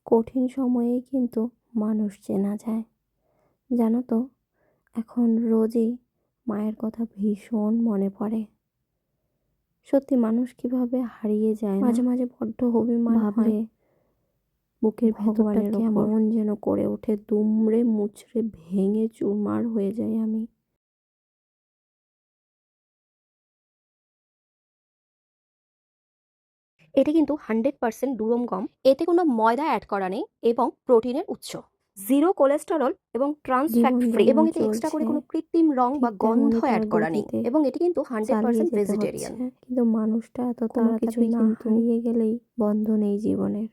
কঠিন সময়েই কিন্তু মানুষ চেনা যায়। জানো তো, এখন রোজই মায়ের কথা ভীষণ মনে পড়ে। সত্যি মানুষ কিভাবে হারিয়ে যায় না। মাঝে মাঝে বড্ড অভিমান হয়, বুকের ভেতরটা কেমন যেন করে ওঠে, দুমড়ে মুচড়ে ভেঙে চুরমার হয়ে যায় আমি। এটি কিন্তু 100% দুরম গম, এতে কোনো ময়দা অ্যাড করা নেই এবং প্রোটিনের উৎস, জিরো কোলেস্টেরল এবং ট্রান্স ফ্যাট ফ্রি, এবং এতে এক্সট্রা করে কোনো কৃত্রিম রং বা গন্ধ অ্যাড করা নেই, এবং এটি কিন্তু 100% ভেজিটেরিয়ান। কিন্তু মানুষটা এত তাড়াতাড়ি না হারিয়ে গেলেই বন্ধ নেই জীবনের।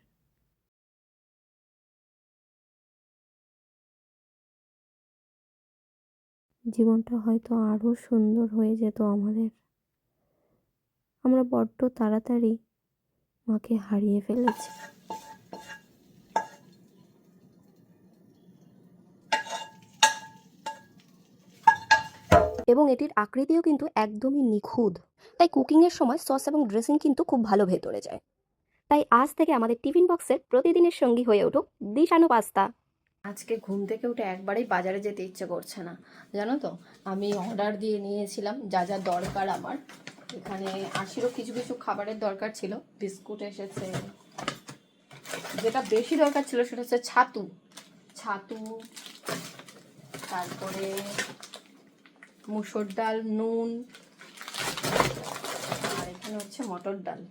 জীবনটা হয়তো আরো সুন্দর হয়ে যেত আমাদের। আমরা বড্ড তাড়াতাড়ি মাকে হারিয়ে ফেলেছি। এবং এটির আকৃতিও কিন্তু একদমই নিখুঁত, তাই কুকিংয়ের সময় সস এবং ড্রেসিং কিন্তু খুব ভালো ভেতরে যায়। তাই আজ থেকে আমাদের টিফিন বক্সের প্রতিদিনের সঙ্গী হয়ে উঠুক দিশানো পাস্তা। আজকে ঘুম থেকে উঠে একবারেই বাজারে যেতে ইচ্ছে করছে না, জানো তো। আমি অর্ডার দিয়ে নিয়েছিলাম যা যা দরকার আমার। এখানে আশিরও কিছু কিছু খাবারের দরকার ছিল। বিস্কুট এসেছে, যেটা বেশি দরকার ছিল সেটা হচ্ছে ছাতু, তারপরে মুসুর ডাল, নুন, আর এখানে হচ্ছে মটর ডাল।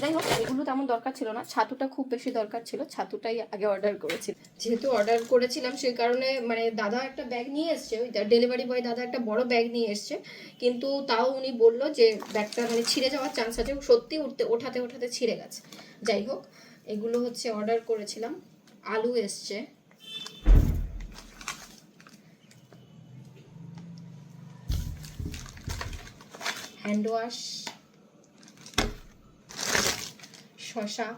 যাই হোক, এগুলো তেমন দরকার ছিল না, ছাতুটা খুব বেশি দরকার ছিল, ছাতুটাই আগে অর্ডার করেছি। যেহেতু অর্ডার করেছিলাম সেই কারণে দাদা একটা ব্যাগ নিয়ে এসছে, ওই ডেলিভারি বয় দাদা একটা বড় ব্যাগ নিয়ে এসছে, কিন্তু তাও উনি বললো যে ব্যাগটা ছিঁড়ে যাওয়ার চান্স আছে। সত্যি ওঠাতে ওঠাতে ছিঁড়ে গেছে। যাই হোক, এগুলো হচ্ছে অর্ডার করেছিলাম। আলু এসছে, হ্যান্ড ওয়াশ, শসা,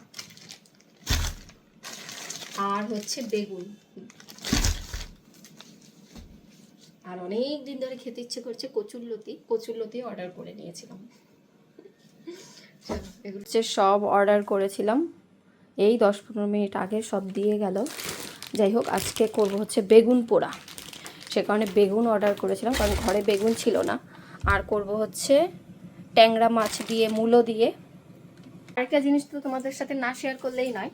আর হচ্ছে বেগুন। আর অনেক দিন ধরে খেতে ইচ্ছে করছে কচুরলতি অর্ডার করে নিয়েছিলাম। এগুলো হচ্ছে সব অর্ডার করেছিলাম, এই 10-15 মিনিট আগে সব দিয়ে গেল। যাই হোক, আজকে করব হচ্ছে বেগুন পোড়া, সে কারণে বেগুন অর্ডার করেছিলাম, কারণ ঘরে বেগুন ছিল না। আর করব হচ্ছে ট্যাংরা মাছ দিয়ে, মূলো দিয়ে। আরেকটা জিনিস তো তোমাদের সাথে না শেয়ার করলেই নয়,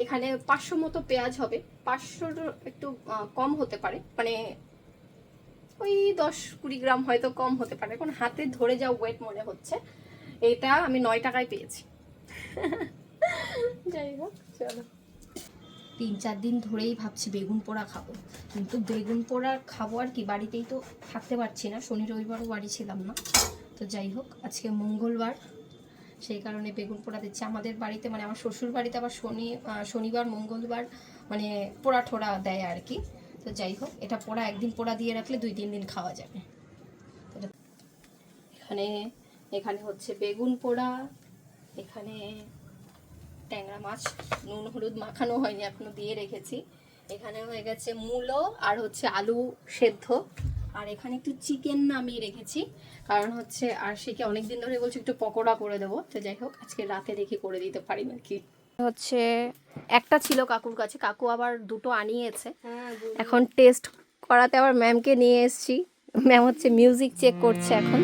এখানে 500 মতো পেঁয়াজ হবে। 500 একটু কম হতে পারে, ওই 10-20 গ্রাম হয়তো কম হতে পারে, এখন হাতে ধরে যা ওয়েট মনে হচ্ছে। এটা আমি 9 টাকায় পেয়েছি। যাই হোক, চলো। 3-4 দিন ধরেই ভাবছি বেগুন পোড়া খাবো, কিন্তু বেগুন পোড়া খাবো আর কি, বাড়িতেই তো থাকতে পারছি না, শনি রবিবারও বাড়ি ছিলাম না। তো যাই হোক, আজকে মঙ্গলবার, সেই কারণে বেগুন পোড়া দিচ্ছে আমাদের বাড়িতে। আমার শ্বশুর বাড়িতে আবার শনিবার মঙ্গলবার পোড়া ঠোড়া দেয় আর কি। তো যাই হোক, এটা পোড়া একদিন পোড়া দিয়ে রাখলে 2-3 দিন খাওয়া যাবে। এখানে হচ্ছে বেগুন পোড়া, এখানে ট্যাংরা মাছ নুন হলুদ মাখানো হয়নি এখনো, দিয়ে রেখেছি। এখানে হয়ে গেছে মূলো আর হচ্ছে আলু সেদ্ধ, আর এখানে একটু চিকেন নামিয়ে রেখেছি, কারণ হচ্ছে আরশিকে অনেকদিন ধরে বলছি একটু পকোড়া করে দেবো। তো যাই হোক, আজকে রাতে দেখি করে দিতে পারি নাকি। হচ্ছে একটা ছিল কাকুর কাছে, কাকু আবার দুটো আনিয়েছে। এখন টেস্ট করাতে আবার ম্যামকে নিয়ে এসেছি, ম্যাম হচ্ছে মিউজিক চেক করছে এখন।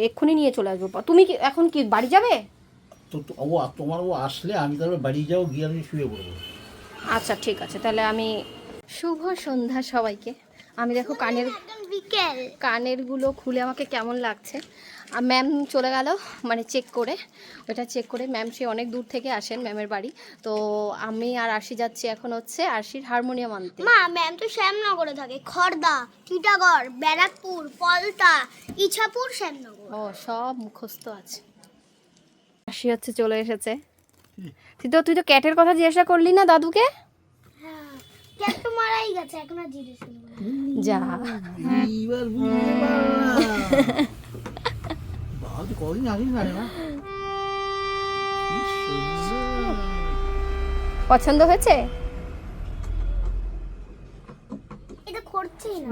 এক্ষুনি নিয়ে চলে আসবো। তুমি কি এখন কি বাড়ি যাবে? তো তোমার আসলে আমি তাহলে বাড়ি যাও, গিয়ে আমি শুয়ে পড়বো। আচ্ছা ঠিক আছে, তাহলে আমি শুভ সন্ধ্যা সবাইকে। আমি দেখো কানেরগুলো খুলে আমাকে কেমন লাগছে। আর ম্যাম চলে গেল চেক করে, ওটা চেক করে। ম্যাম সে অনেক দূর থেকে আসেন, ম্যামের বাড়ি। তো আমি আর আরশি যাচ্ছি এখন হচ্ছে আরশির হারমোনিয়াম আনতে। মা, ম্যাম তো শ্যামনগরে থাকে, খড়দা, টিটাগড়, ব্যারাকপুর, পলতা, ইছাপুর, শ্যামনগর। ও, সব মুখস্থ আছে। আরশি হচ্ছে চলে এসেছে, তুই তো ক্যাটের কথা জিজ্ঞাসা করলি না দাদুকে? হ্যাঁ ক্যাট তো মারাই গেছে, এখন আর জিজ্ঞেস করবো না। যা এইবার বুঝতে পারলাম। বাবা তুই কদিন আসিস না রে মা? কি সুন্দর। পছন্দ হয়েছে? এটা করছেই না।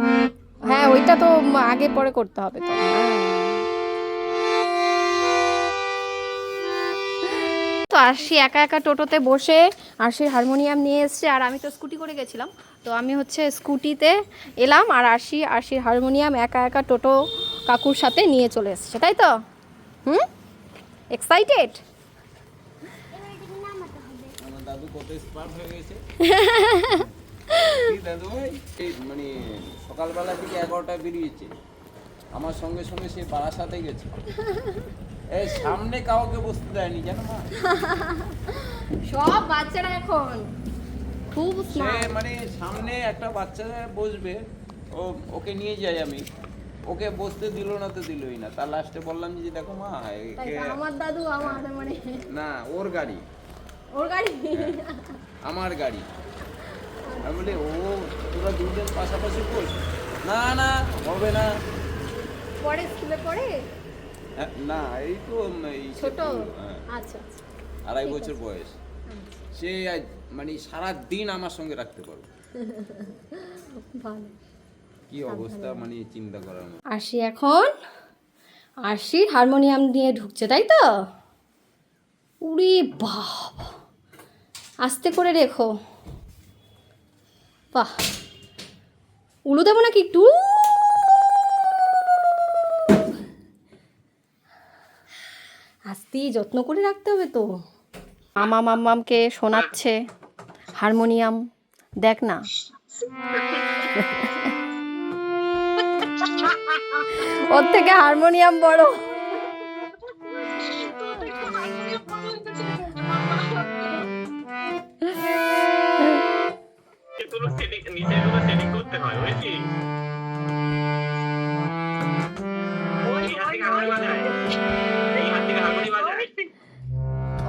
হ্যাঁ ওইটা তো আগে পরে করতে হবে তো। তো আরশি একা একা টোটোতে বসে আরশির হারমোনিয়াম নিয়ে এসছে, আর আমি তো স্কুটি করে গেছিলাম, তো আমি হচ্ছে স্কুটিতে এলাম আর আরশির হারমোনিয়াম একা একা টোটো কাকুর সাথে নিয়ে চলে এসছে, তাই তো? এক্সাইটেড? এবার এটাকে নামাতে হবে। আমার দাদু কত স্মার্ট হয়ে গেছে। কি দাদু ভাই এই মানে সকালবেলা থেকে 11টায় বেরিয়েছে, আমার সঙ্গে সঙ্গে সে বারাসাতে গেছে। এই সামনে কাউকে বসতে দেয়নি জানো মা। সব বাচ্চারা এখন খুব সে স্মার্ট। মানে সামনে একটা বাচ্চা বসবে, ওকে নিয়ে যাই আমি, ওকে বসতে দিল না তো দিলই না। তার লাস্টে বললাম যে দেখো মা একে আমার দাদু আমার মানে না ওর গাড়ি, ওর গাড়ি আমার গাড়ি। আমি বলি ও তোরা দুজন পাশাপাশি বস। না না হবে না। পরে স্কুলে পড়ে না এই তো এই ছোট। হ্যাঁ, আচ্ছা আচ্ছা 2.5 বছর বয়স। সে মানে সারা দিন আমার সঙ্গে রাখতে পারবে। ভালো। কি অবস্থা মানে চিন্তা করার মতো। আরশির হারমোনিয়াম নিয়ে ঢুকছে, তাই তো? উরে বাবা, আস্তে করে রেখো। বাহ, উলু দেবো নাকি একটু? আস্তে যত্ন করে রাখতে হবে তো। মাম্মামকে শোনাচ্ছে হারমোনিয়াম, দেখ না। ওর থেকে হারমোনিয়াম বড়।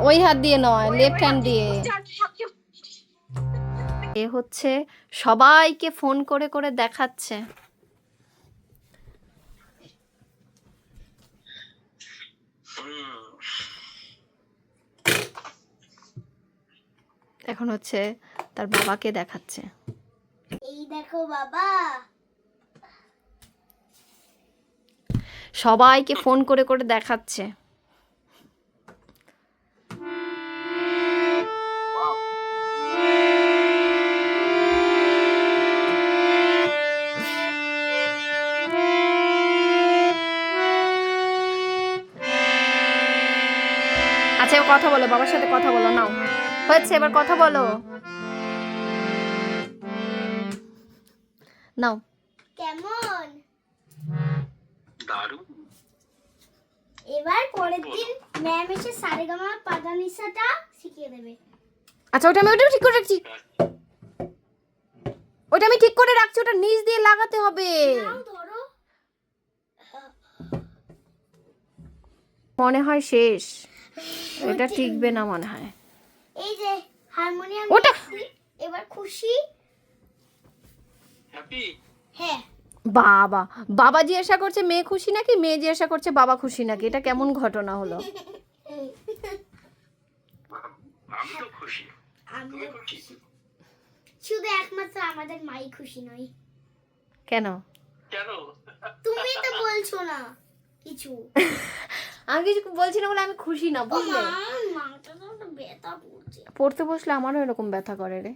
ওই হাত দিয়ে নয়, লেফট হ্যান্ড দিয়ে। এ হচ্ছে সবাইকে ফোন করে করে দেখাচ্ছে। এখন হচ্ছে তার বাবাকে দেখাচ্ছে। এই দেখো বাবা। সবাইকে ফোন করে করে দেখাচ্ছে। আচ্ছা এবার কথা বলো, বাবার সাথে কথা বলো। নাও হয়েছে, এবার কথা বলো। নাও। কেমন? দারুণ। এবার পরের দিন ম্যাম এসে সারেগামা পাদানিসাটা শিখিয়ে দেবে। আচ্ছা ওটা আমি ঠিক করে রাখছি, ওটা আমি ঠিক করে রাখছি, ওটা নিচ দিয়ে লাগাতে হবে। নাও ধরো। মনে হয় শেষ, এটা টিকবে না মনে হয়। এই যে হারমোনিয়াম ওটা এবার খুশি? হ্যাপি? হ্যাঁ। বাবা, বাবা জিজ্ঞাসা করছে মেয়ে খুশি নাকি, মেয়ে জিজ্ঞাসা করছে বাবা খুশি নাকি। এটা কেমন ঘটনা হলো? আমি তো খুশি। আমি তুমি খুশি? শুধু একমাত্র আমাদের মাই খুশি নয়। কেন? কেন? তুমি তো বলছো না কিছু। আমি কিছু বলছি না বলে আমি খুশি না, বুঝলে? মাথা তো ব্যথা করছে। পড়তে বসলে আমারও এরকম ব্যথা করে রে।